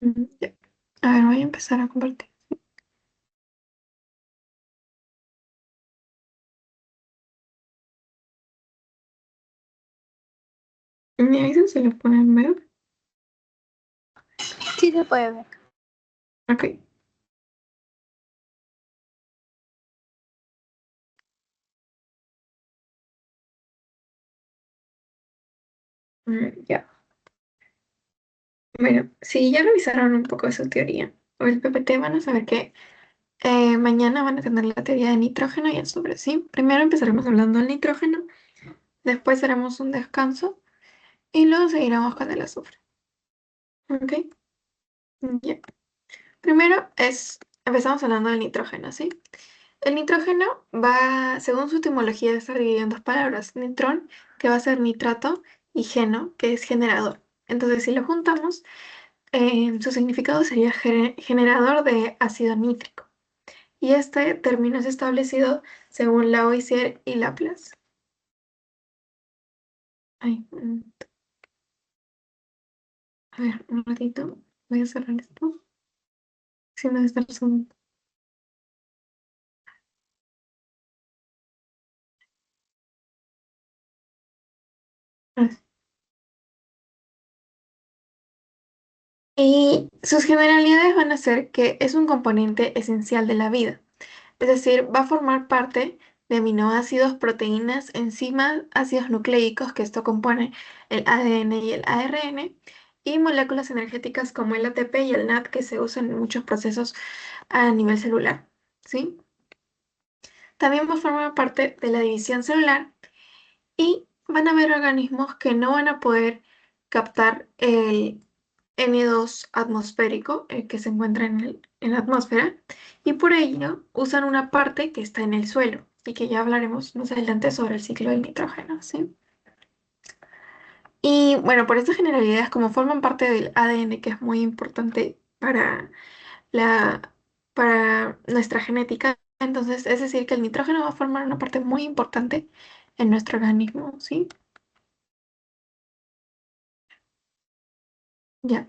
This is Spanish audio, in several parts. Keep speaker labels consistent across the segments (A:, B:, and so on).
A: Ya. A ver, voy a empezar a compartir. ¿Me avisan si lo pueden ver?
B: Sí se puede ver.
A: Ok. Ya. Bueno, si ya revisaron un poco de su teoría o el PPT, van a saber que mañana van a tener la teoría de nitrógeno y azufre, ¿sí? Primero empezaremos hablando del nitrógeno, después haremos un descanso y luego seguiremos con el azufre. ¿Ok? Ya. Primero empezamos hablando del nitrógeno, ¿sí? El nitrógeno va, según su etimología, está dividido en dos palabras: nitrón, que va a ser nitrato, y geno, que es generador. Entonces, si lo juntamos, su significado sería generador de ácido nítrico. Y este término es establecido según Lavoisier y Laplace. Ay, a ver, un ratito. Voy a cerrar esto. Si no está resumiendo. Y sus generalidades van a ser que es un componente esencial de la vida. Es decir, va a formar parte de aminoácidos, proteínas, enzimas, ácidos nucleicos, que esto compone el ADN y el ARN, y moléculas energéticas como el ATP y el NAD, que se usan en muchos procesos a nivel celular, ¿sí? También va a formar parte de la división celular y van a haber organismos que no van a poder captar el N2 atmosférico, el que se encuentra en la atmósfera, y por ello usan una parte que está en el suelo y que ya hablaremos más adelante sobre el ciclo del nitrógeno, ¿sí? Y bueno, por estas generalidades, como forman parte del ADN, que es muy importante la, para nuestra genética, entonces es decir que el nitrógeno va a formar una parte muy importante en nuestro organismo, ¿sí? Ya.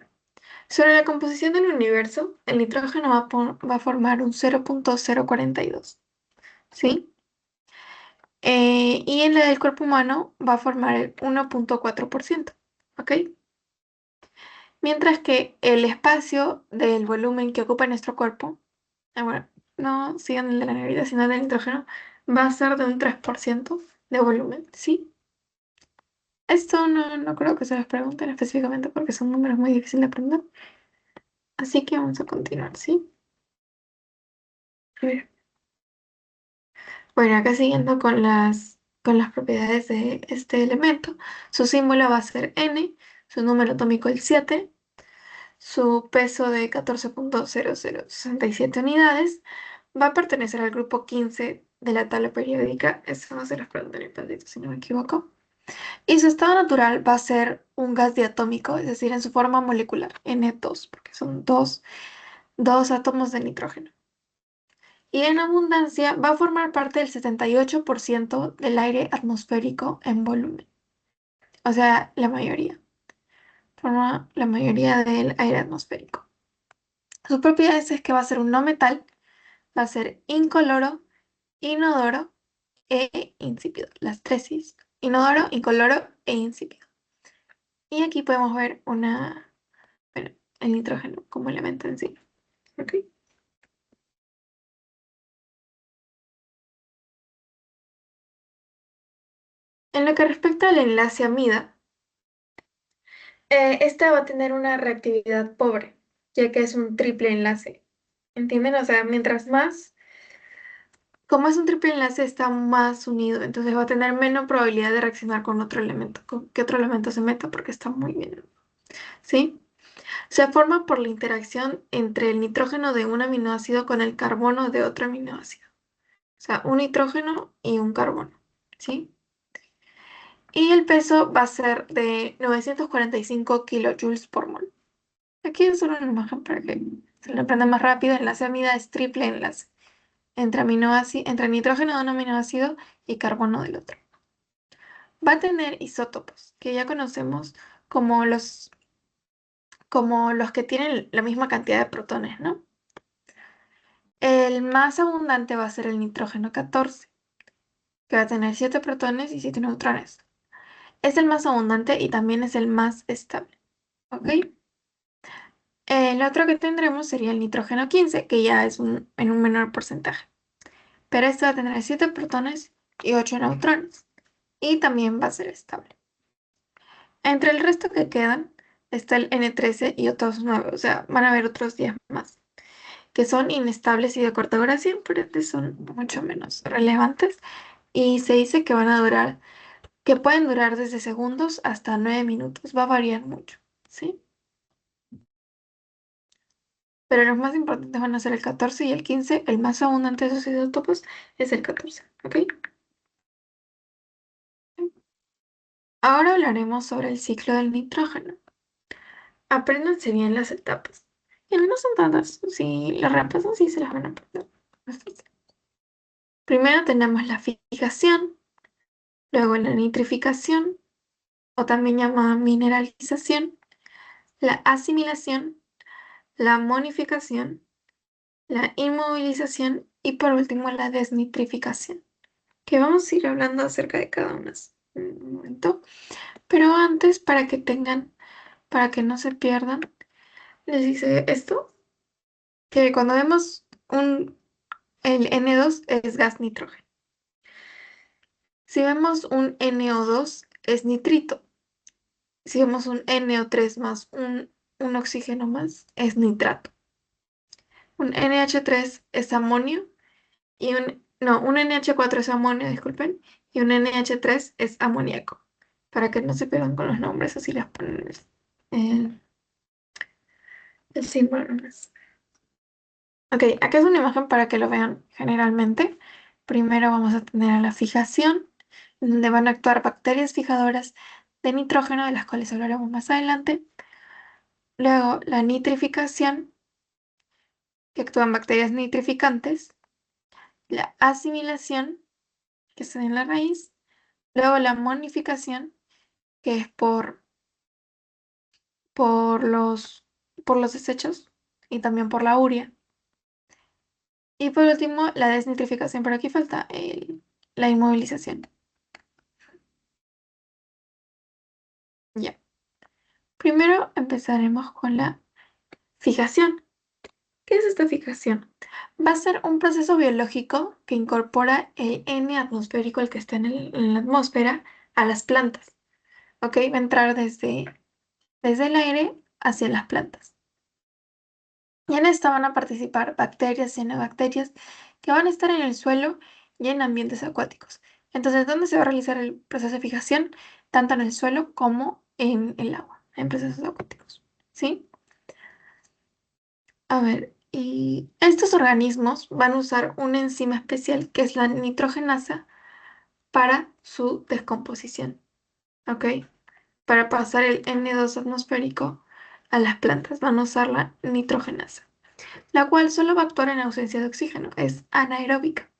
A: Sobre la composición del universo, el nitrógeno va a formar un 0,042, ¿sí? Y en la del cuerpo humano va a formar el 1,4%, ¿ok? Mientras que el espacio del volumen que ocupa nuestro cuerpo, bueno, no sigan el de la negrita, sino el del nitrógeno, va a ser de un 3% de volumen, ¿sí? Esto no creo que se les pregunten específicamente porque son números muy difíciles de aprender, así que vamos a continuar, ¿sí? A ver. Bueno, acá siguiendo con las propiedades de este elemento, su símbolo va a ser N, su número atómico el 7, su peso de 14,0067 unidades, va a pertenecer al grupo 15 de la tabla periódica, eso no se los pregunté en el pedacito, si no me equivoco, y su estado natural va a ser un gas diatómico, es decir, en su forma molecular, N2, porque son dos átomos de nitrógeno. Y en abundancia va a formar parte del 78% del aire atmosférico en volumen. O sea, la mayoría. Forma la mayoría del aire atmosférico. Sus propiedades es que va a ser un no metal, va a ser incoloro, inodoro e insípido. Las tres Is. Inodoro, incoloro e insípido. Y aquí podemos ver bueno, el nitrógeno como elemento en sí. ¿Ok? En lo que respecta al enlace amida, esta va a tener una reactividad pobre, ya que es un triple enlace. ¿Entienden? O sea, como es un triple enlace, está más unido, entonces va a tener menos probabilidad de reaccionar con otro elemento, con que otro elemento se meta porque está muy bien. ¿Sí? Se forma por la interacción entre el nitrógeno de un aminoácido con el carbono de otro aminoácido. O sea, un nitrógeno y un carbono. ¿Sí? Y el peso va a ser de 945 kilojoules por mol. Aquí es solo una imagen para que se lo aprenda más rápido. Enlace amida es triple enlace entre nitrógeno de un aminoácido y carbono del otro. Va a tener isótopos que ya conocemos como como los que tienen la misma cantidad de protones, ¿no? El más abundante va a ser el nitrógeno 14, que va a tener 7 protones y 7 neutrones. Es el más abundante y también es el más estable, ¿ok? El otro que tendremos sería el nitrógeno 15, que ya es en un menor porcentaje. Pero este va a tener 7 protones y 8 neutrones. Y también va a ser estable. Entre el resto que quedan está el N13 y otros 9, o sea, van a haber otros 10 más, que son inestables y de corta duración, por ende son mucho menos relevantes. Y se dice que van a durar, que pueden durar desde segundos hasta 9 minutos, va a variar mucho, ¿sí? Pero los más importantes van a ser el 14 y el 15. El más abundante de esos isótopos es el 14, ¿ok? Ahora hablaremos sobre el ciclo del nitrógeno. Apréndanse bien las etapas. Y no son tantas, si las repasan, sí se las van a aprender. Bastante. Primero tenemos la fijación, luego la nitrificación, o también llamada mineralización, la asimilación, la amonificación, la inmovilización y por último la desnitrificación, que vamos a ir hablando acerca de cada una en un momento. Pero antes, para que no se pierdan, les dice esto, que cuando vemos el N2 es gas nitrógeno. Si vemos un NO2 es nitrito. Si vemos un NO3 más un oxígeno más es nitrato. Un NH3 es amonio y un NH4 es amonio, disculpen, y un NH3 es amoníaco. Para que no se pegan con los nombres, así les ponen el, el símbolo nomás. Ok, acá es una imagen para que lo vean generalmente. Primero vamos a tener a la fijación, donde van a actuar bacterias fijadoras de nitrógeno, de las cuales hablaremos más adelante. Luego la nitrificación, que actúan bacterias nitrificantes. La asimilación, que se da en la raíz. Luego la monificación, que es por por los desechos y también por la urea. Y por último, la desnitrificación, pero aquí falta la inmovilización. Ya. Primero empezaremos con la fijación. ¿Qué es esta fijación? Va a ser un proceso biológico que incorpora el N atmosférico, el que está en la atmósfera, a las plantas. ¿Ok? Va a entrar desde el aire hacia las plantas. Y en esta van a participar bacterias, cianobacterias, que van a estar en el suelo y en ambientes acuáticos. Entonces, ¿dónde se va a realizar el proceso de fijación? Tanto en el suelo como en el agua, en procesos acuáticos. ¿Sí? A ver, y estos organismos van a usar una enzima especial que es la nitrogenasa para su descomposición, ¿ok? Para pasar el N2 atmosférico a las plantas van a usar la nitrogenasa, la cual solo va a actuar en ausencia de oxígeno, es anaeróbica.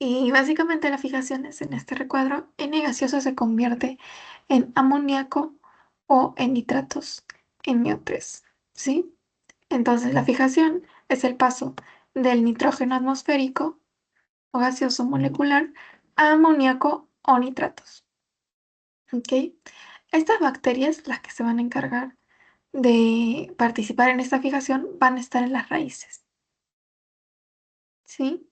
A: Y básicamente la fijación es en este recuadro, N gaseoso se convierte en amoníaco o en nitratos NO3, ¿sí? Entonces, la fijación es el paso del nitrógeno atmosférico o gaseoso molecular a amoníaco o nitratos. ¿Ok? Estas bacterias, las que se van a encargar de participar en esta fijación, van a estar en las raíces. ¿Sí?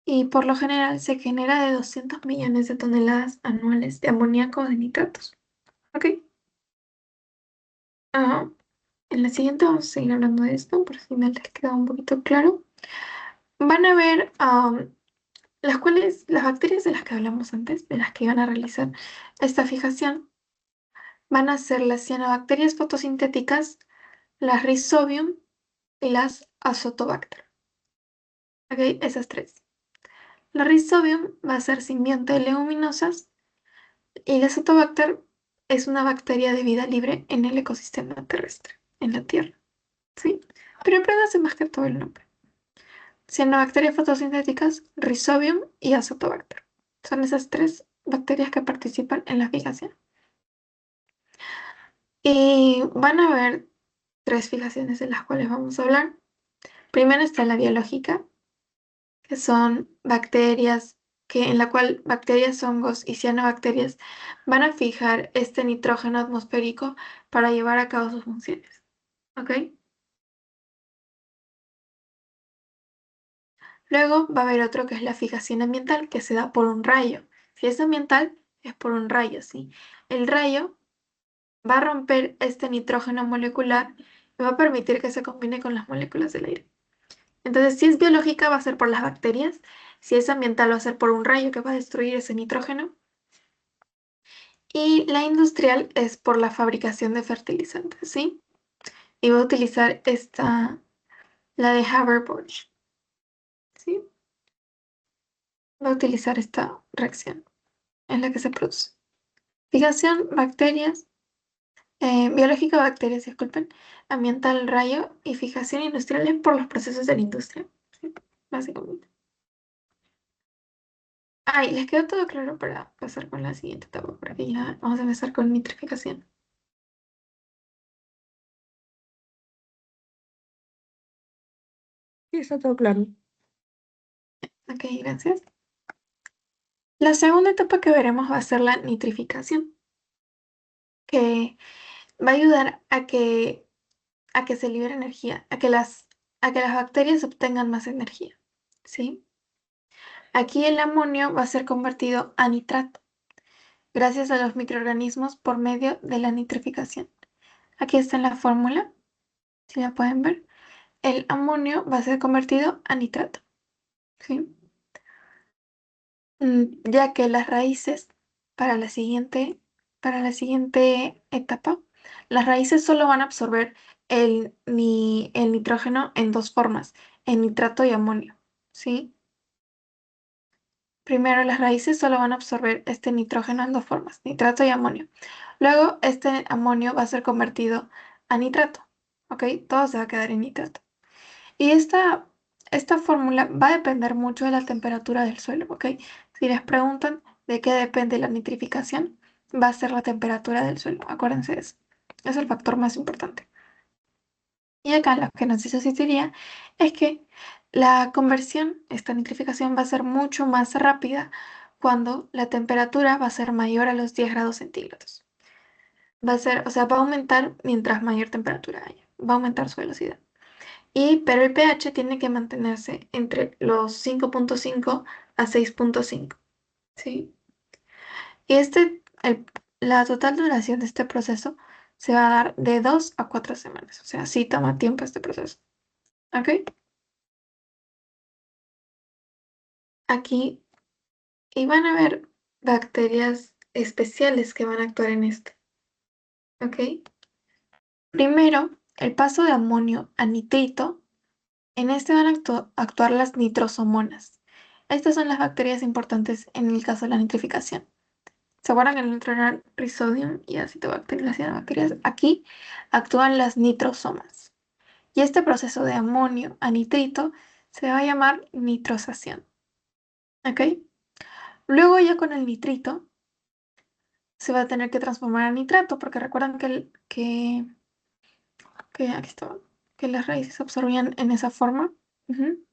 A: Y por lo general se genera de 200 millones de toneladas anuales de amoníaco o de nitratos. ¿Ok? Ah, en la siguiente vamos a seguir hablando de esto, por si no les queda un poquito claro. Van a ver las bacterias de las que hablamos antes, de las que iban a realizar esta fijación, van a ser las cianobacterias fotosintéticas, las Rhizobium y las Azotobacter. ¿Ok? Esas tres. La Rhizobium va a ser simbionte de leguminosas y la Azotobacter es una bacteria de vida libre en el ecosistema terrestre, en la Tierra. ¿Sí? Pero apréndase más que todo el nombre. Cianobacterias fotosintéticas, Rhizobium y Azotobacter. Son esas tres bacterias que participan en la fijación. Y van a haber tres fijaciones de las cuales vamos a hablar. Primero está la biológica, que son bacterias, en la cual bacterias, hongos y cianobacterias van a fijar este nitrógeno atmosférico para llevar a cabo sus funciones. ¿Ok? Luego va a haber otro que es la fijación ambiental, que se da por un rayo. Si es ambiental, es por un rayo, ¿sí? El rayo va a romper este nitrógeno molecular y va a permitir que se combine con las moléculas del aire. Entonces, si es biológica, va a ser por las bacterias. Si es ambiental, va a ser por un rayo que va a destruir ese nitrógeno. Y la industrial es por la fabricación de fertilizantes, ¿sí? Y voy a utilizar la de Haber-Bosch, ¿sí? Voy a utilizar esta reacción en la que se produce. Fijación, bacterias, biológica, bacterias, disculpen, ambiental, rayo y fijación industrial es por los procesos de la industria, ¿sí? Básicamente. Ay, ¿les quedó todo claro para pasar con la siguiente etapa? Porque ya vamos a empezar con nitrificación.
B: Sí, está todo claro.
A: Ok, gracias. La segunda etapa que veremos va a ser la nitrificación, que va a ayudar a que se libere energía, a que las bacterias obtengan más energía, ¿sí? Aquí el amonio va a ser convertido a nitrato, gracias a los microorganismos por medio de la nitrificación. Aquí está en la fórmula, si la pueden ver. El amonio va a ser convertido a nitrato, ¿sí? Ya que las raíces para para la siguiente etapa, las raíces solo van a absorber el nitrógeno en dos formas, en nitrato y amonio, ¿sí? Primero, las raíces solo van a absorber este nitrógeno en dos formas, nitrato y amonio. Luego, este amonio va a ser convertido a nitrato, ¿ok? Todo se va a quedar en nitrato. Y esta fórmula va a depender mucho de la temperatura del suelo, ¿ok? Si les preguntan de qué depende la nitrificación, va a ser la temperatura del suelo. Acuérdense de eso. Es el factor más importante. Y acá lo que nos sucedería es que la conversión, esta nitrificación, va a ser mucho más rápida cuando la temperatura va a ser mayor a los 10 grados centígrados. Va a ser, o sea, va a aumentar mientras mayor temperatura haya. Va a aumentar su velocidad. Pero el pH tiene que mantenerse entre los 5.5 a 6.5, ¿sí? Y la total duración de este proceso se va a dar de 2 a 4 semanas. O sea, sí toma tiempo este proceso. ¿Ok? Aquí, y van a haber bacterias especiales que van a actuar en esto. ¿Ok? Primero, el paso de amonio a nitrito. En este van a actuar las nitrosomonas. Estas son las bacterias importantes en el caso de la nitrificación. ¿Se acuerdan que en el otro era Rhizodium y Acetobacterias, las cianobacterias? Aquí actúan las nitrosomas. Y este proceso de amonio a nitrito se va a llamar nitrosación. ¿Ok? Luego ya con el nitrito se va a tener que transformar a nitrato, porque recuerdan aquí estaba, que las raíces absorbían en esa forma. Ujú.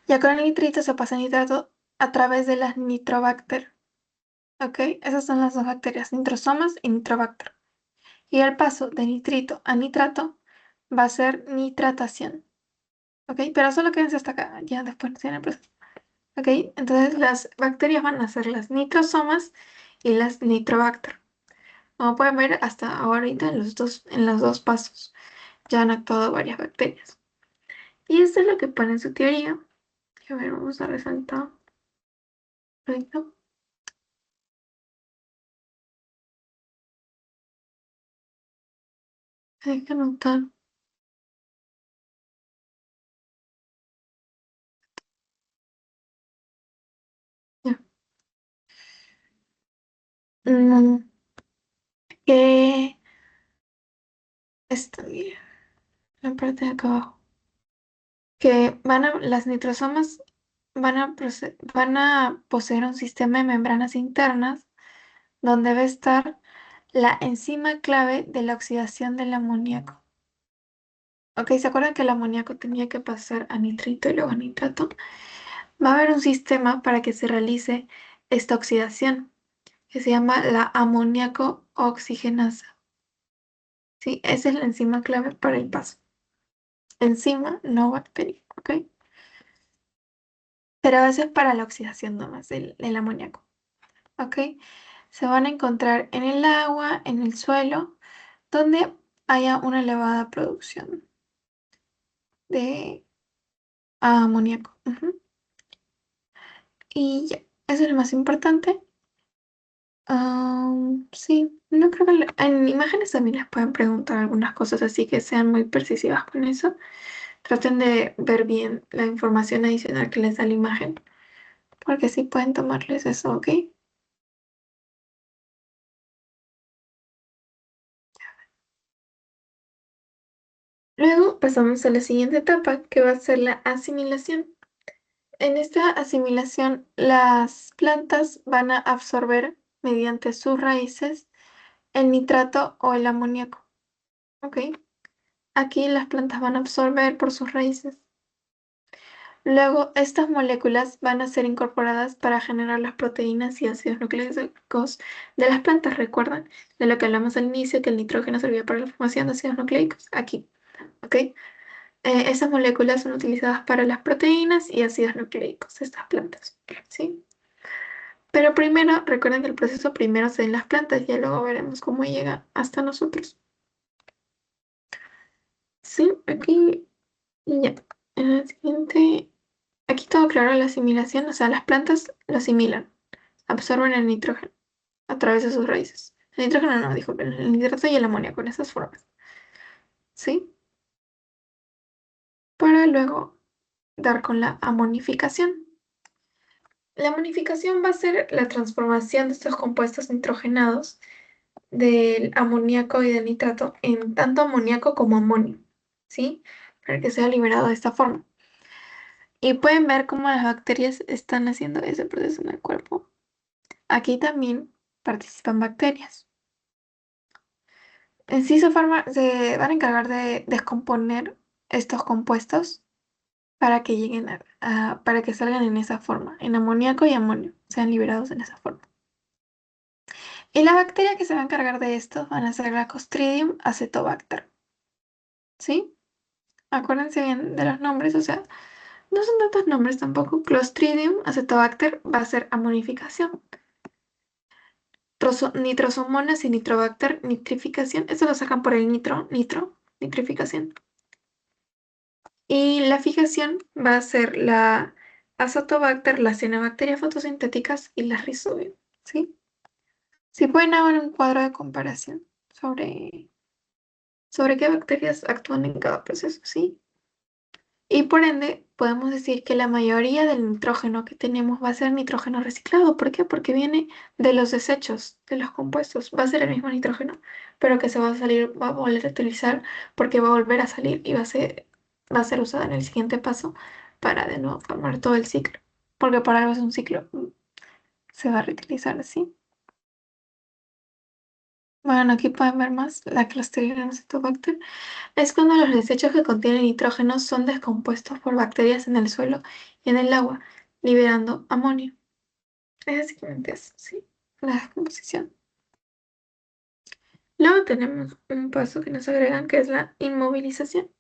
A: Ya con el nitrito se pasa a nitrato a través de las nitrobacter. ¿Ok? Esas son las dos bacterias, nitrosomas y nitrobacter. Y el paso de nitrito a nitrato va a ser nitratación. ¿Ok? Pero solo quédense hasta acá, ya después no tienen proceso. ¿Ok? Entonces las bacterias van a ser las nitrosomas y las nitrobacter. Como pueden ver, hasta ahorita en los dos pasos ya han actuado varias bacterias. Y esto es lo que pone en su teoría. A ver, vamos a resaltar. Perfecto. Hay que anotar. Ya. Mm, que está bien. La parte de acá abajo. Las nitrosomas van a poseer un sistema de membranas internas donde va a estar la enzima clave de la oxidación del amoníaco. Ok, ¿se acuerdan que el amoníaco tenía que pasar a nitrito y luego a nitrato? Va a haber un sistema para que se realice esta oxidación, que se llama la amoníaco oxigenasa. Sí, esa es la enzima clave para el paso. Enzima, no bacteria, ¿ok? Pero eso es para la oxidación nomás del amoníaco, ¿ok? Se van a encontrar en el agua, en el suelo, donde haya una elevada producción de amoníaco. Ujú. Y ya, eso es lo más importante. Sí, no creo que en imágenes también les pueden preguntar algunas cosas, así que sean muy precisivas con eso. Traten de ver bien la información adicional que les da la imagen, porque sí pueden tomarles eso, ¿ok? Luego pasamos a la siguiente etapa, que va a ser la asimilación. En esta asimilación, las plantas van a absorber mediante sus raíces el nitrato o el amoníaco, ¿ok? Aquí las plantas van a absorber por sus raíces. Luego, estas moléculas van a ser incorporadas para generar las proteínas y ácidos nucleicos de las plantas. ¿Recuerdan de lo que hablamos al inicio, que el nitrógeno servía para la formación de ácidos nucleicos? Aquí, ¿ok? Esas moléculas son utilizadas para las proteínas y ácidos nucleicos de estas plantas, ¿sí? Pero primero, recuerden que el proceso primero se da en las plantas, ya luego veremos cómo llega hasta nosotros. Sí, aquí y ya. En el siguiente, aquí todo claro, la asimilación, o sea, las plantas lo asimilan, absorben el nitrógeno a través de sus raíces. El nitrógeno no, dijo, el nitrato y el amoníaco en esas formas, ¿sí? Para luego dar con la amonificación. La amonificación va a ser la transformación de estos compuestos nitrogenados del amoníaco y del nitrato en tanto amoníaco como amonio, ¿sí? Para que sea liberado de esta forma. Y pueden ver cómo las bacterias están haciendo ese proceso en el cuerpo. Aquí también participan bacterias. En sí se van a encargar de descomponer estos compuestos para que lleguen para que salgan en esa forma, en amoníaco y amonio, sean liberados en esa forma. Y la bacteria que se va a encargar de esto van a ser la Clostridium acetobacter, ¿sí? Acuérdense bien de los nombres, o sea, no son tantos nombres tampoco. Clostridium acetobacter va a ser amonificación. Nitrosomonas y nitrobacter, nitrificación. Eso lo sacan por el nitrificación. Y la fijación va a ser la Azotobacter, las cianobacterias fotosintéticas y las Rhizobium, ¿sí? Si pueden haber un cuadro de comparación sobre qué bacterias actúan en cada proceso, ¿sí? Y por ende, podemos decir que la mayoría del nitrógeno que tenemos va a ser nitrógeno reciclado. ¿Por qué? Porque viene de los desechos, de los compuestos. Va a ser el mismo nitrógeno, pero que se va a salir, va a volver a utilizar porque va a volver a salir y va a ser usada en el siguiente paso para de nuevo formar todo el ciclo. Porque por algo es un ciclo, se va a reutilizar así. Bueno, aquí pueden ver más la Clostridium acetobacter. Es cuando los desechos que contienen nitrógeno son descompuestos por bacterias en el suelo y en el agua, liberando amonio. Es básicamente eso, ¿sí? La descomposición. Luego tenemos un paso que nos agregan que es la inmovilización.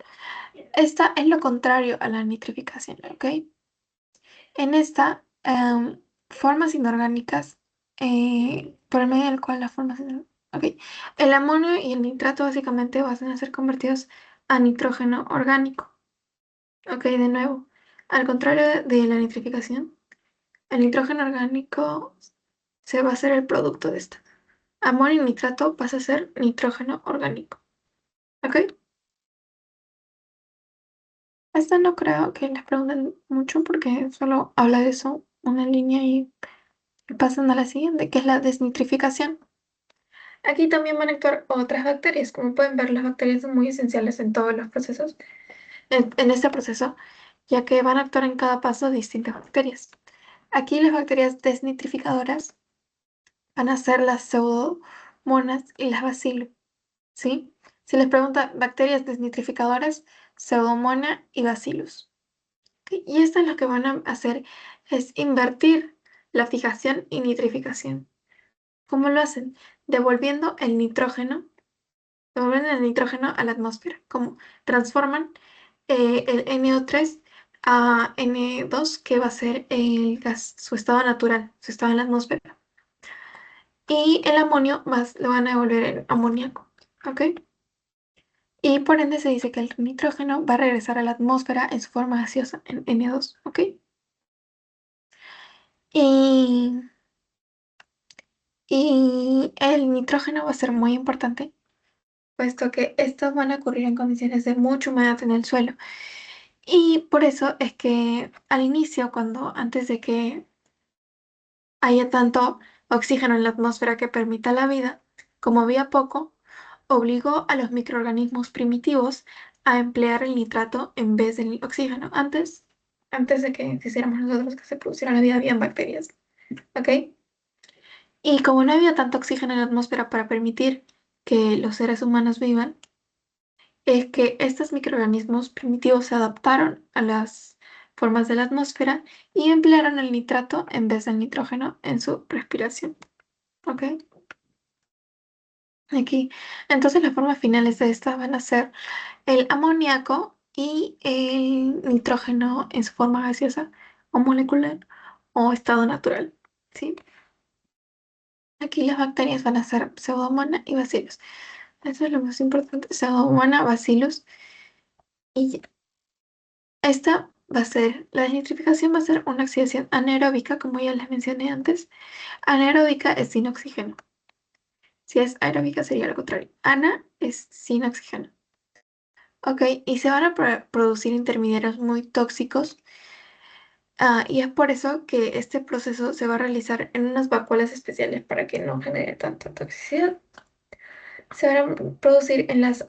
A: Esta es lo contrario a la nitrificación, ¿ok? En esta, formas inorgánicas, por medio del cual las formas ok. El amonio y el nitrato básicamente van a ser convertidos a nitrógeno orgánico. Ok, de nuevo, al contrario de la nitrificación, el nitrógeno orgánico se va a ser el producto de esta. Amonio y nitrato pasa a ser nitrógeno orgánico. Ok, esta no creo que les pregunten mucho porque solo habla de eso, una línea y pasan a la siguiente, que es la desnitrificación. Aquí también van a actuar otras bacterias. Como pueden ver, las bacterias son muy esenciales en todos los procesos, en este proceso, ya que van a actuar en cada paso distintas bacterias. Aquí las bacterias desnitrificadoras van a ser las monas y las bacillus, ¿sí? Se les pregunta bacterias desnitrificadoras, pseudomonas y bacillus. ¿Ok? Y esto es lo que van a hacer es invertir la fijación y nitrificación. ¿Cómo lo hacen? Devolviendo el nitrógeno, devuelven el nitrógeno a la atmósfera. ¿Cómo? Transforman el NO3 a N2, que va a ser el gas, su estado natural, su estado en la atmósfera. Y el amonio lo van a devolver en amoníaco. ¿Ok? Y por ende se dice que el nitrógeno va a regresar a la atmósfera en su forma gaseosa, en N2. ¿Ok? Y, y el nitrógeno va a ser muy importante, puesto que estos van a ocurrir en condiciones de mucha humedad en el suelo. Y por eso es que al inicio, antes de que haya tanto oxígeno en la atmósfera que permita la vida, como había poco, obligó a los microorganismos primitivos a emplear el nitrato en vez del oxígeno. Antes de que quisiéramos nosotros que se produciera la vida, habían bacterias. ¿Ok? Y como no había tanto oxígeno en la atmósfera para permitir que los seres humanos vivan, es que estos microorganismos primitivos se adaptaron a las formas de la atmósfera y emplearon el nitrato en vez del nitrógeno en su respiración. ¿Ok? Aquí. Entonces las formas finales de estas van a ser el amoníaco y el nitrógeno en su forma gaseosa o molecular o estado natural. ¿Sí? Aquí las bacterias van a ser Pseudomonas y Bacillus. Eso es lo más importante. Pseudomonas, Bacillus y ya. La desnitrificación va a ser una oxidación anaeróbica, como ya les mencioné antes. Anaeróbica es sin oxígeno. Si es aeróbica sería lo contrario. Ana es sin oxígeno. Ok, y se van a producir intermediarios muy tóxicos. Y es por eso que este proceso se va a realizar en unas vacuolas especiales para que no genere tanta toxicidad. Se van a producir en las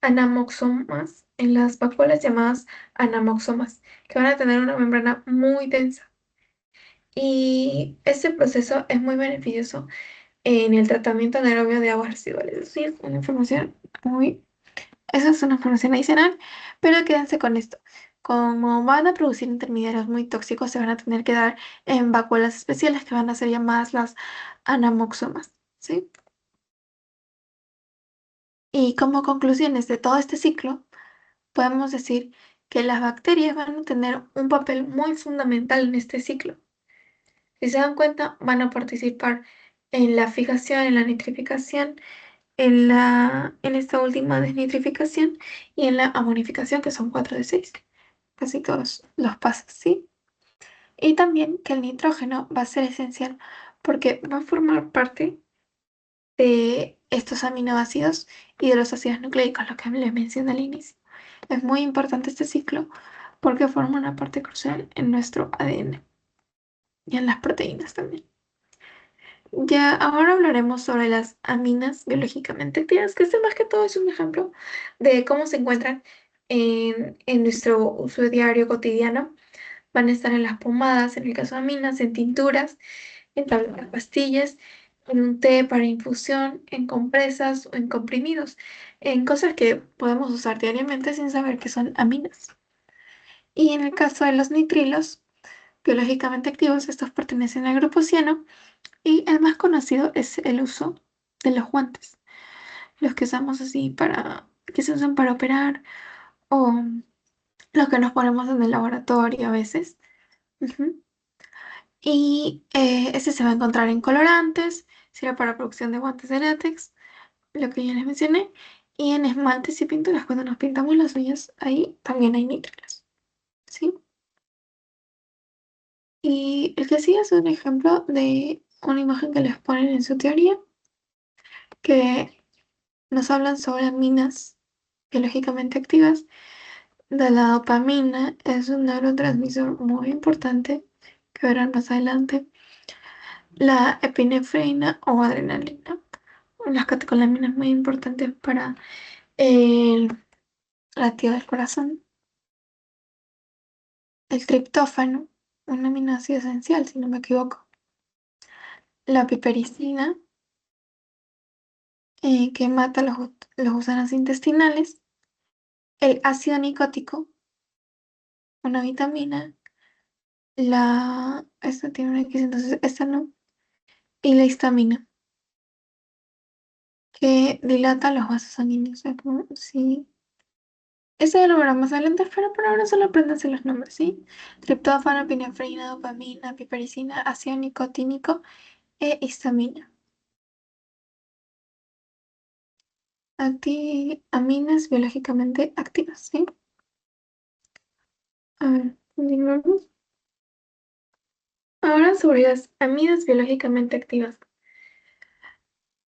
A: anamoxomas, en las vacuolas llamadas anamoxomas, que van a tener una membrana muy densa. Y este proceso es muy beneficioso en el tratamiento anaerobio de aguas residuales. Es decir, esa es una información adicional, pero quédense con esto. Como van a producir intermediarios muy tóxicos, se van a tener que dar en vacuolas especiales que van a ser llamadas las anamoxomas, ¿sí? Y como conclusiones de todo este ciclo, podemos decir que las bacterias van a tener un papel muy fundamental en este ciclo. Si se dan cuenta, van a participar en la fijación, en la nitrificación, en esta última desnitrificación y en la amonificación, que son 4 de 6. Casi todos los pasos, ¿sí? Y también que el nitrógeno va a ser esencial porque va a formar parte de estos aminoácidos y de los ácidos nucleicos, lo que les mencioné al inicio. Es muy importante este ciclo porque forma una parte crucial en nuestro ADN y en las proteínas también. Ya ahora hablaremos sobre las aminas biológicamente activas, que este más que todo es un ejemplo de cómo se encuentran en nuestro uso diario cotidiano. Van a estar en las pomadas, en el caso de aminas, en tinturas, en tabletas pastillas, en un té para infusión, en compresas o en comprimidos, en cosas que podemos usar diariamente sin saber que son aminas. Y en el caso de los nitrilos, biológicamente activos, estos pertenecen al grupo ciano y el más conocido es el uso de los guantes, los que usamos así que se usan para operar o los que nos ponemos en el laboratorio a veces. Ujú. Y este se va a encontrar en colorantes, sirve para producción de guantes de látex, lo que ya les mencioné, y en esmaltes y pinturas, cuando nos pintamos las uñas, ahí también hay nitrilos, ¿sí? Y el que sigue es un ejemplo de una imagen que les ponen en su teoría, que nos hablan sobre aminas biológicamente activas. De la dopamina es un neurotransmisor muy importante que verán más adelante. La epinefrina o adrenalina. Las catecolaminas muy importantes para el latido del corazón. El triptófano, un aminoácido esencial, si no me equivoco. La pipericina que mata los gusanos intestinales, el ácido nicótico, una vitamina, esta tiene una X, entonces esta no, y la histamina, que dilata los vasos sanguíneos. O sea, como si eso ya lo veremos más adelante, pero por ahora solo apréndanse los nombres, ¿sí? Triptófano, epinefrina, dopamina, pipericina, ácido nicotínico e histamina. Aminas biológicamente activas, ¿sí? A ver, continuamos. Ahora sobre las amidas biológicamente activas.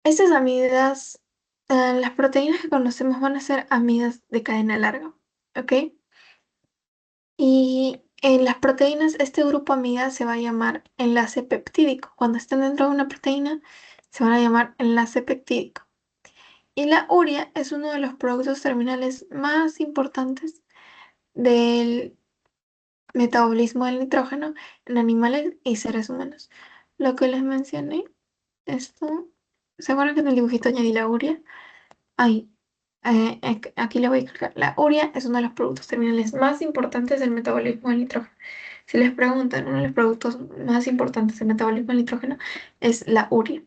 A: Estas amidas, las proteínas que conocemos van a ser amidas de cadena larga, ¿ok? Y en las proteínas, este grupo amida se va a llamar enlace peptídico. Cuando estén dentro de una proteína, se van a llamar enlace peptídico. Y la urea es uno de los productos terminales más importantes del metabolismo del nitrógeno en animales y seres humanos. Lo que les mencioné, esto, ¿se acuerdan que en el dibujito añadí la urea? Ahí, aquí le voy a explicar. La urea es uno de los productos terminales más importantes del metabolismo del nitrógeno. Si les preguntan, uno de los productos más importantes del metabolismo del nitrógeno es la urea,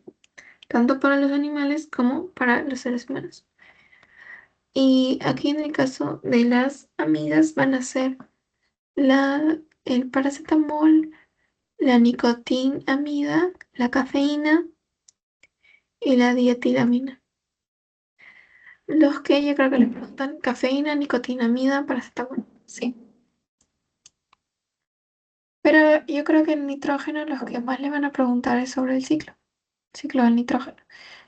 A: tanto para los animales como para los seres humanos. Y aquí en el caso de las amidas van a ser el paracetamol, la nicotinamida, la cafeína y la dietilamina. Los que yo creo que les preguntan cafeína, nicotinamida, paracetamol. Sí. Pero yo creo que el nitrógeno los que más le van a preguntar es sobre el ciclo del nitrógeno.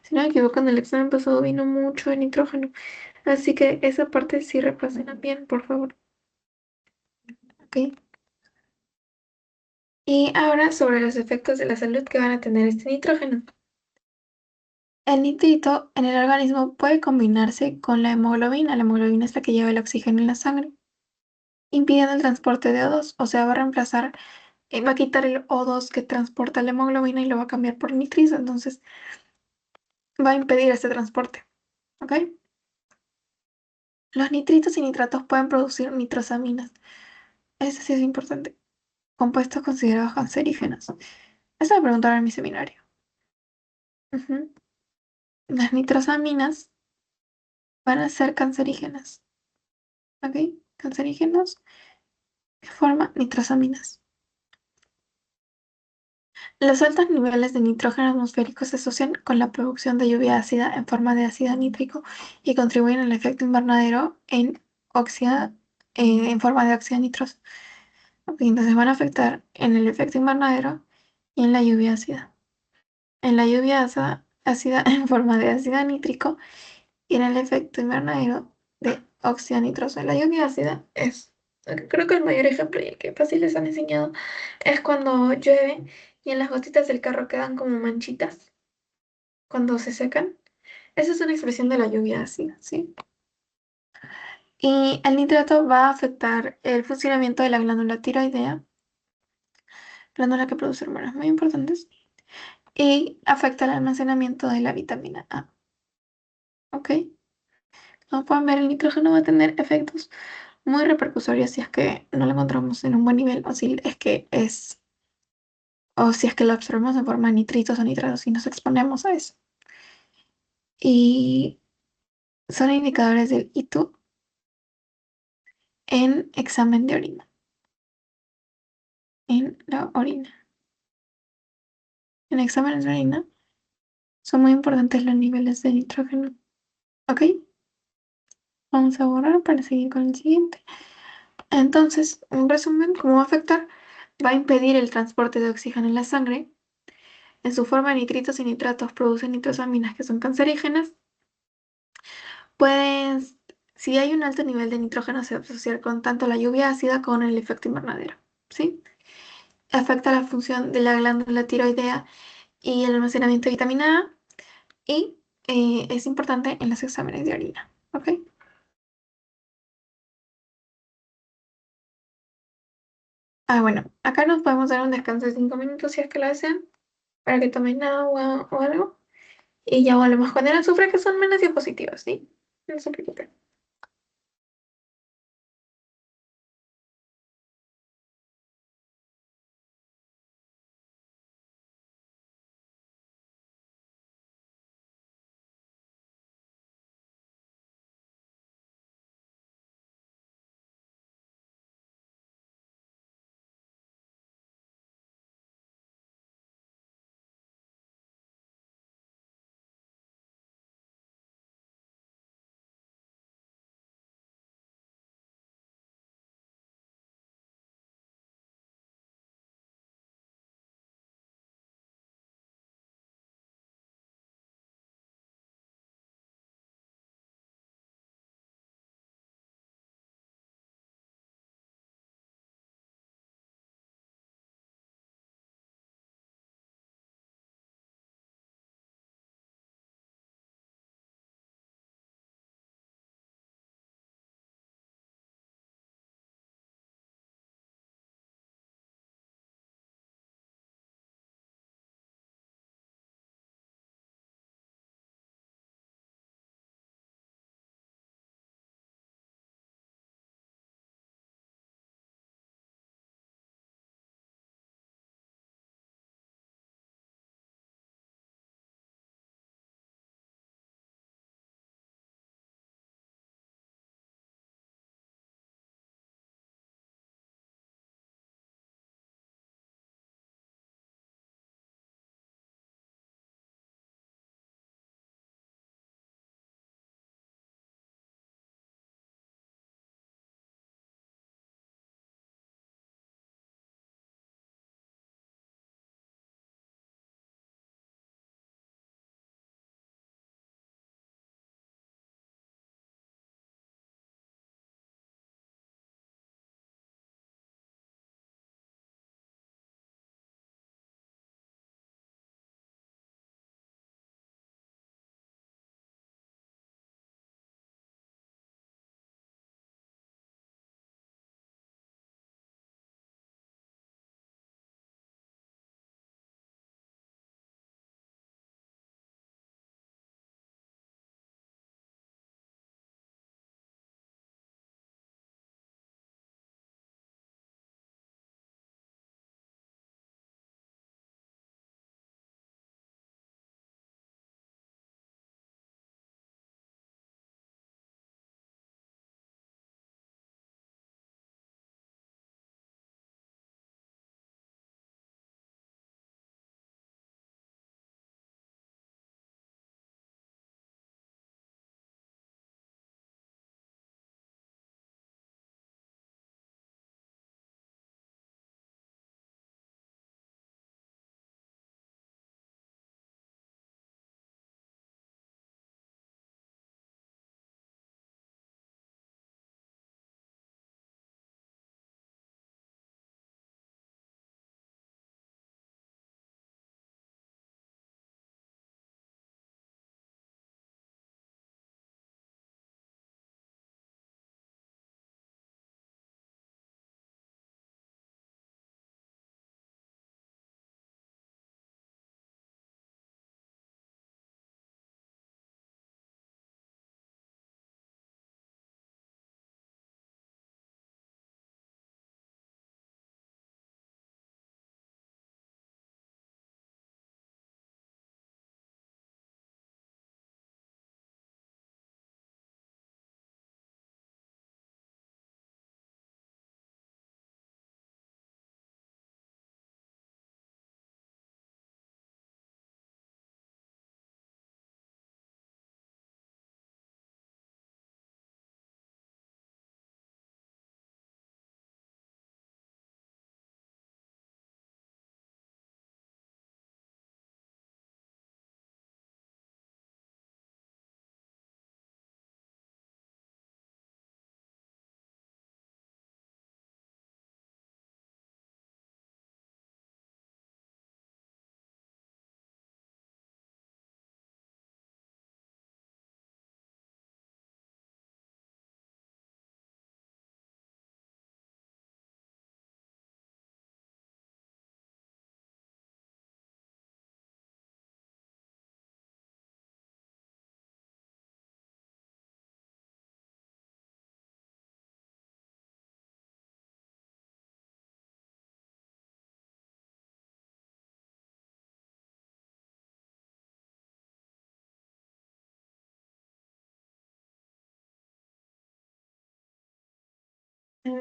A: Si no me equivoco, en el examen pasado vino mucho de nitrógeno. Así que esa parte sí repasen bien, por favor. ¿Ok? Y ahora sobre los efectos de la salud que van a tener este nitrógeno. El nitrito en el organismo puede combinarse con la hemoglobina. La hemoglobina es la que lleva el oxígeno en la sangre, impidiendo el transporte de O2. O sea, va a reemplazar, va a quitar el O2 que transporta la hemoglobina y lo va a cambiar por nitritos. Entonces, va a impedir este transporte. ¿Ok? Los nitritos y nitratos pueden producir nitrosaminas. Eso sí es importante. Compuestos considerados cancerígenos. Eso me preguntaron en mi seminario. Ujú. Las nitrosaminas van a ser cancerígenas. ¿Ok? Cancerígenos que forman nitrosaminas. Los altos niveles de nitrógeno atmosférico se asocian con la producción de lluvia ácida en forma de ácido nítrico y contribuyen al efecto invernadero óxido, en forma de óxido nitroso. Ok, entonces van a afectar en el efecto invernadero y en la lluvia ácida. En la lluvia ácida en forma de ácido nítrico y en el efecto invernadero de óxido nitroso. La lluvia ácida es, creo que el mayor ejemplo y el que fácil les han enseñado es cuando llueve y en las gotitas del carro quedan como manchitas cuando se secan. Esa es una expresión de la lluvia ácida, ¿sí? Y el nitrato va a afectar el funcionamiento de la glándula tiroidea, glándula que produce hormonas muy importantes, y afecta el almacenamiento de la vitamina A. ¿Ok? Como pueden ver, el nitrógeno va a tener efectos muy repercusorios si es que no lo encontramos en un buen nivel o si es que lo absorbemos en forma de nitritos o nitratos y nos exponemos a eso. Y son indicadores del ITU en examen de orina, en la orina. En exámenes de orina son muy importantes los niveles de nitrógeno. ¿Ok? Vamos a borrar para seguir con el siguiente. Entonces, en resumen, ¿cómo va a afectar? Va a impedir el transporte de oxígeno en la sangre. En su forma, nitritos y nitratos producen nitrosaminas que son cancerígenas. Pueden, si hay un alto nivel de nitrógeno, se va a asociar con tanto la lluvia ácida como el efecto invernadero, ¿sí? Afecta la función de la glándula tiroidea y el almacenamiento de vitamina A y es importante en los exámenes de orina, ¿ok? Bueno, acá nos podemos dar un descanso de 5 minutos si es que lo desean, para que tomen agua o algo. Y ya volvemos con el azufre, que son menos diapositivas, ¿sí? No se preocupen.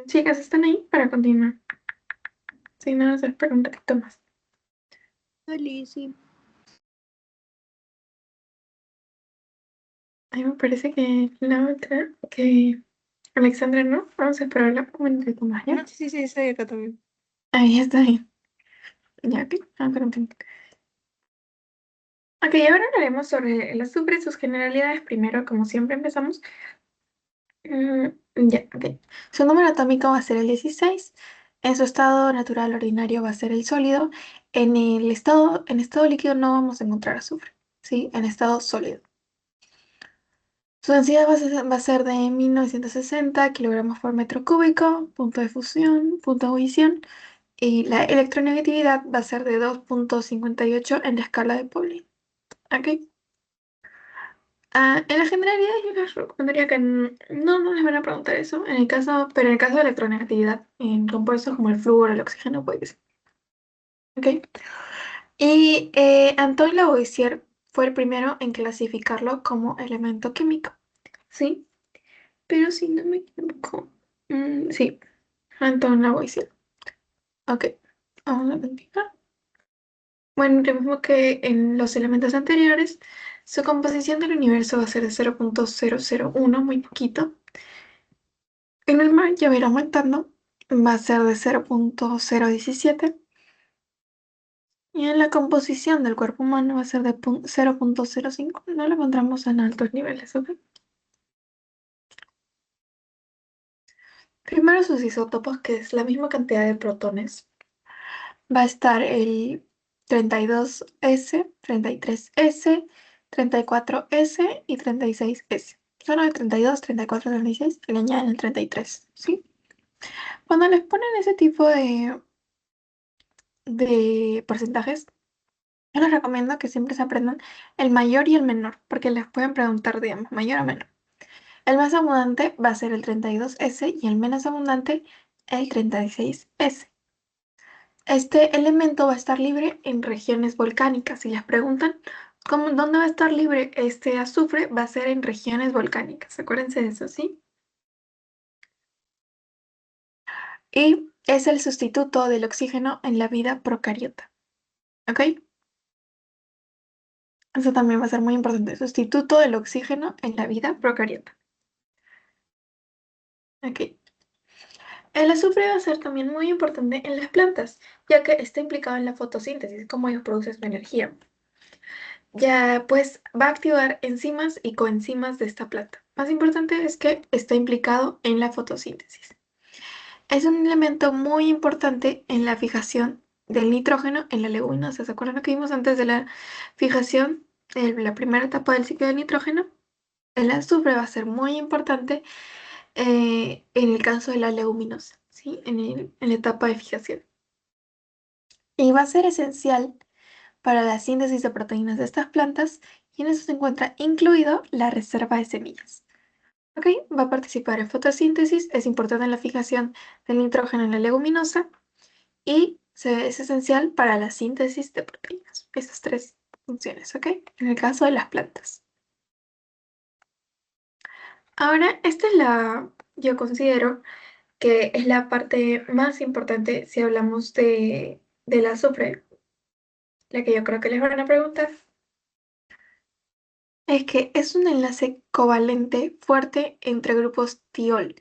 A: Chicas, ¿están ahí para continuar? Si no, se espera un ratito más.
B: Oli, sí.
A: A mí me parece que la otra, que Alexandra no, vamos a esperarla un ratito más, ¿ya?
B: No, sí, sí, estoy acá también.
A: Ahí está bien. Ya, ok. Continuar. Ok, ahora hablaremos sobre el azufre y sus generalidades. Primero, como siempre, empezamos. Ya, ok. Su número atómico va a ser el 16. En su estado natural ordinario va a ser el sólido. En estado líquido no vamos a encontrar azufre, ¿sí? En estado sólido. Su densidad va a ser de 1960 kilogramos por metro cúbico, punto de fusión, punto de ebullición, y la electronegatividad va a ser de 2,58 en la escala de Pauling. ¿Ok? En la generalidad yo les recomendaría que no les van a preguntar eso, pero en el caso de electronegatividad, en compuestos como el flúor, el oxígeno, puede que sí. ¿Ok? Y Antoine Lavoisier fue el primero en clasificarlo como elemento químico. ¿Sí? Pero si no me equivoco. Sí, Anton Lavoisier. Ok, vamos a continuar. Bueno, lo mismo que en los elementos anteriores, su composición del universo va a ser de 0,001, muy poquito. En el mar ya va a ir aumentando, va a ser de 0,017. Y en la composición del cuerpo humano va a ser de 0,05. No lo encontramos en altos niveles, ¿ok? Primero sus isótopos, que es la misma cantidad de protones. Va a estar el 32S, 33S, 34S y 36S. Solo el 32, 34, 36 y le añaden el 33, ¿sí? Cuando les ponen ese tipo de porcentajes, yo les recomiendo que siempre se aprendan el mayor y el menor, porque les pueden preguntar, digamos, mayor o menor. El más abundante va a ser el 32S y el menos abundante el 36S. Este elemento va a estar libre en regiones volcánicas. Si les preguntan dónde va a estar libre este azufre, va a ser en regiones volcánicas. Acuérdense de eso, ¿sí? Y es el sustituto del oxígeno en la vida procariota. ¿Ok? Eso también va a ser muy importante. Sustituto del oxígeno en la vida procariota. ¿Ok? El azufre va a ser también muy importante en las plantas, ya que está implicado en la fotosíntesis, cómo ellos producen su energía. Ya pues va a activar enzimas y coenzimas de esta planta. Más importante es que está implicado en la fotosíntesis. Es un elemento muy importante en la fijación del nitrógeno en la leguminosa. ¿Se acuerdan lo que vimos antes de la fijación? La primera etapa del ciclo del nitrógeno. El azufre va a ser muy importante en el caso de la leguminosa, ¿sí? En la etapa de fijación. Y va a ser esencial para la síntesis de proteínas de estas plantas y en eso se encuentra incluido la reserva de semillas. ¿Ok? Va a participar en fotosíntesis, es importante en la fijación del nitrógeno en la leguminosa y es esencial para la síntesis de proteínas. Estas tres funciones, ¿ok? En el caso de las plantas. Ahora, yo considero que es la parte más importante si hablamos del azufre, la que yo creo que les van a preguntar. Es que es un enlace covalente fuerte entre grupos tiol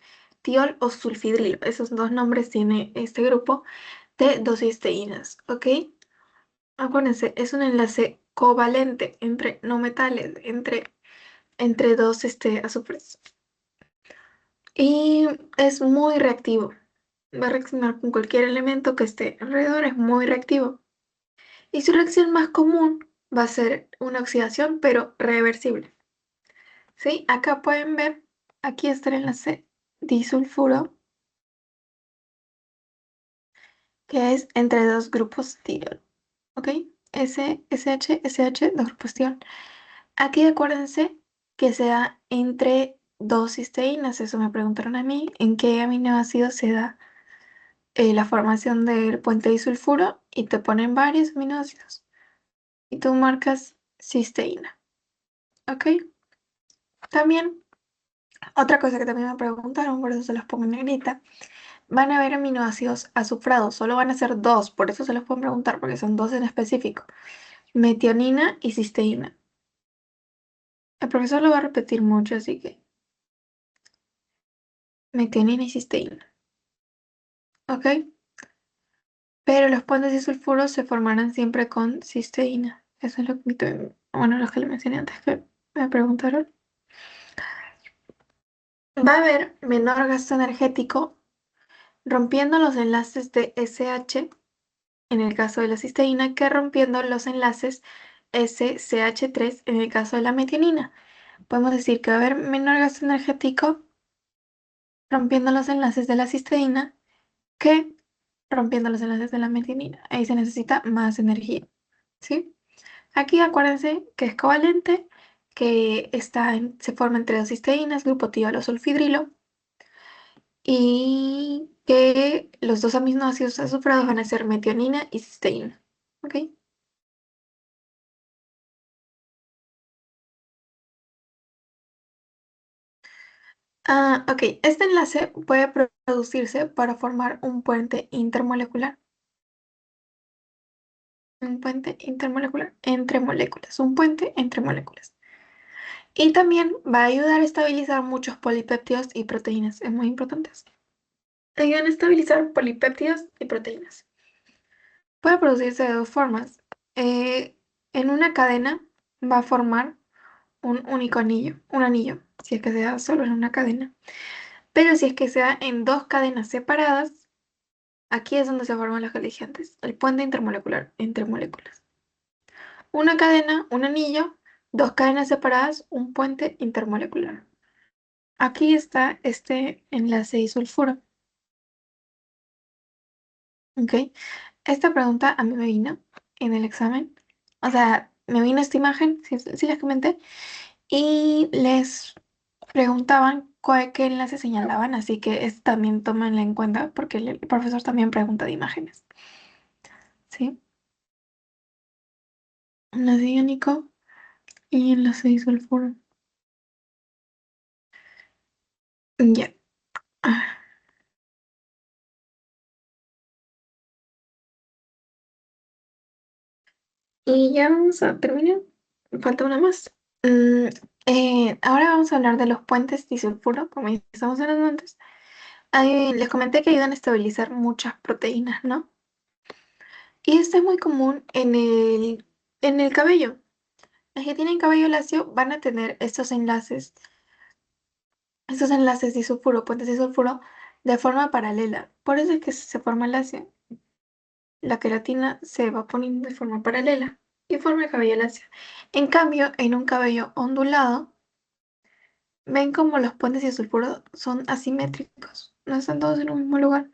A: o sulfidrilo. Esos dos nombres tiene este grupo de dos cisteínas, ¿ok? Acuérdense, es un enlace covalente entre no metales, entre dos azufres. Y es muy reactivo. Va a reaccionar con cualquier elemento que esté alrededor, es muy reactivo. Y su reacción más común va a ser una oxidación, pero reversible. ¿Sí? Acá pueden ver, aquí está el enlace disulfuro, que es entre dos grupos tirol. ¿Ok? SH, dos grupos tirol. Aquí acuérdense que sea entre dos cisteínas. Eso me preguntaron a mí. ¿En qué aminoácido se da la formación del puente disulfuro? Y te ponen varios aminoácidos. Y tú marcas cisteína. ¿Ok? También Otra cosa que también me preguntaron, por eso se los pongo en negrita, van a haber aminoácidos azufrados, solo van a ser dos, por eso se los pueden preguntar, porque son dos en específico, metionina y cisteína. El profesor lo va a repetir mucho, así que metionina y cisteína, ¿ok? Pero los puentes disulfuros se formarán siempre con cisteína. Eso es lo que, bueno, lo que le mencioné antes que me preguntaron. Va a haber menor gasto energético rompiendo los enlaces de SH en el caso de la cisteína que rompiendo los enlaces SCH3 en el caso de la metionina. Podemos decir que va a haber menor gasto energético rompiendo los enlaces de la cisteína que rompiendo los enlaces de la metionina. Ahí se necesita más energía, ¿sí? Aquí acuérdense que es covalente, que se forma entre dos cisteínas, grupo tiolo-sulfidrilo, y que los dos aminoácidos azufrados van a ser metionina y cisteína. ¿Ok? Ok, este enlace puede producirse para formar un puente intermolecular. Un puente intermolecular entre moléculas. Un puente entre moléculas. Y también va a ayudar a estabilizar muchos polipéptidos y proteínas. Es muy importante eso. Ayudan a estabilizar polipéptidos y proteínas. Puede producirse de dos formas. Eh, en una cadena va a formar un único anillo, un anillo, si es que se da solo en una cadena. Pero si es que se da en dos cadenas separadas, aquí es donde se forman las coligantes, el puente intermolecular entre moléculas. Una cadena, un anillo, dos cadenas separadas, un puente intermolecular. Aquí está este enlace disulfuro. ¿Ok? Esta pregunta a mí me vino en el examen. O sea, me vino esta imagen, sí les comenté, y les preguntaban qué enlace señalaban, así que es, también tómenla en cuenta porque el profesor también pregunta de imágenes. ¿Sí? Enlace iónico y enlace disulfuro. Ya. Ah, y ya vamos a terminar. Falta una más. Mm, ahora vamos a hablar de los puentes disulfuro, como ya estamos hablando antes. Ahí les comenté que ayudan a estabilizar muchas proteínas, ¿no? Y esto es muy común en el cabello. Las que tienen cabello lacio van a tener estos enlaces disulfuro, puentes disulfuro, de forma paralela. Por eso es que se forma lacio. La queratina se va poniendo de forma paralela y forma el cabello lacio. En cambio, en un cabello ondulado, ven como los puentes disulfuro son asimétricos. No están todos en un mismo lugar.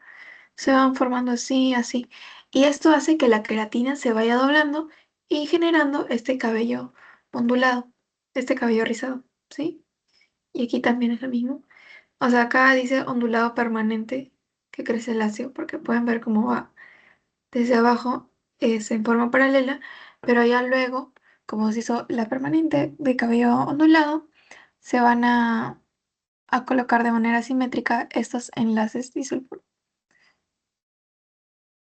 A: Se van formando así, así. Y esto hace que la queratina se vaya doblando y generando este cabello ondulado, este cabello rizado, ¿sí? Y aquí también es lo mismo. O sea, acá dice ondulado permanente que crece lacio, porque pueden ver cómo va desde abajo, es en forma paralela, pero ya luego, como se hizo la permanente de cabello ondulado, se van a colocar de manera simétrica estos enlaces disulfuro.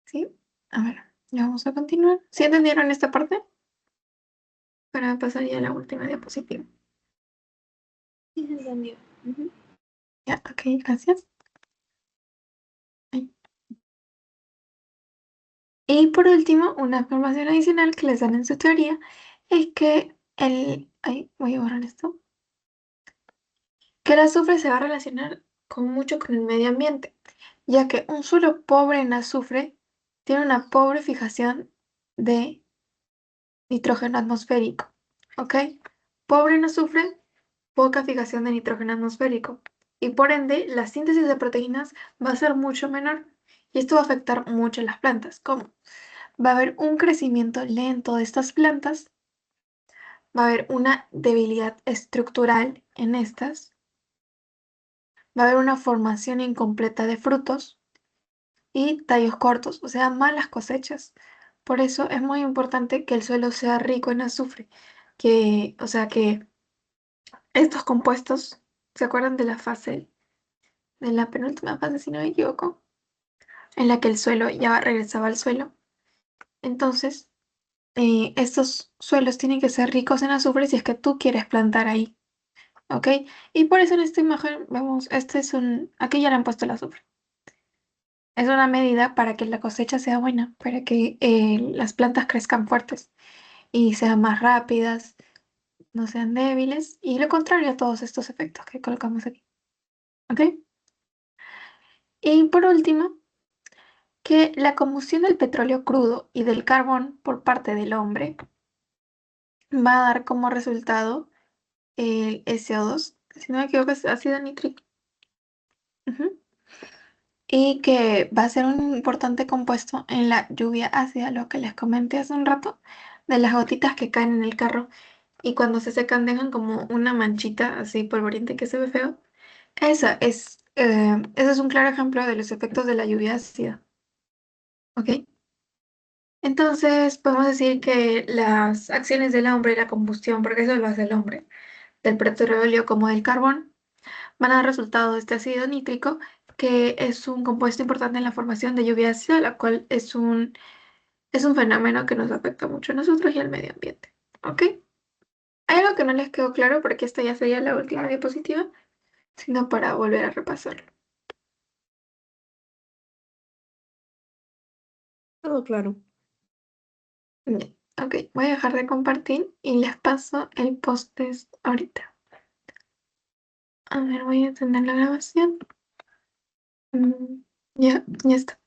A: ¿Sí? A ver, ya vamos a continuar. ¿Sí entendieron esta parte? Para pasar ya a la última diapositiva.
B: Sí, se entendió. Ujú.
A: Ya, ok, gracias. Ay. Y por último, una información adicional que les dan en su teoría es que voy a borrar esto, que el azufre se va a relacionar mucho con el medio ambiente, ya que un suelo pobre en azufre tiene una pobre fijación de nitrógeno atmosférico, ¿ok? Pobre en azufre, poca fijación de nitrógeno atmosférico y por ende la síntesis de proteínas va a ser mucho menor y esto va a afectar mucho a las plantas. ¿Cómo? Va a haber un crecimiento lento de estas plantas, va a haber una debilidad estructural en estas, va a haber una formación incompleta de frutos y tallos cortos, o sea, malas cosechas. Por eso es muy importante que el suelo sea rico en azufre, o sea, que estos compuestos ¿Se acuerdan de la fase, de la penúltima fase, si no me equivoco? En la que el suelo ya regresaba al suelo. Entonces, estos suelos tienen que ser ricos en azufre si es que tú quieres plantar ahí, ¿ok? Y por eso en esta imagen vemos, aquí ya le han puesto el azufre. Es una medida para que la cosecha sea buena, para que las plantas crezcan fuertes y sean más rápidas, no sean débiles, y lo contrario a todos estos efectos que colocamos aquí, ¿ok? Y por último, que la combustión del petróleo crudo y del carbón por parte del hombre va a dar como resultado el SO2, si no me equivoco es ácido nítrico, ujú, y que va a ser un importante compuesto en la lluvia ácida, lo que les comenté hace un rato, de las gotitas que caen en el carro y cuando se secan dejan como una manchita así polvorienta que se ve feo. Ese es un claro ejemplo de los efectos de la lluvia ácida, ¿ok? Entonces podemos decir que las acciones del hombre, la combustión, porque eso lo hace el hombre, del petróleo como del carbón, van a dar resultado de este ácido nítrico, que es un compuesto importante en la formación de lluvia ácida, la cual es un fenómeno que nos afecta mucho a nosotros y al medio ambiente. ¿Ok? Hay algo que no les quedó claro, porque esta ya sería la última diapositiva, sino para volver a repasarlo.
B: Todo claro.
A: Bien, ok, voy a dejar de compartir y les paso el post-test ahorita. A ver, voy a tener la grabación. Ya está.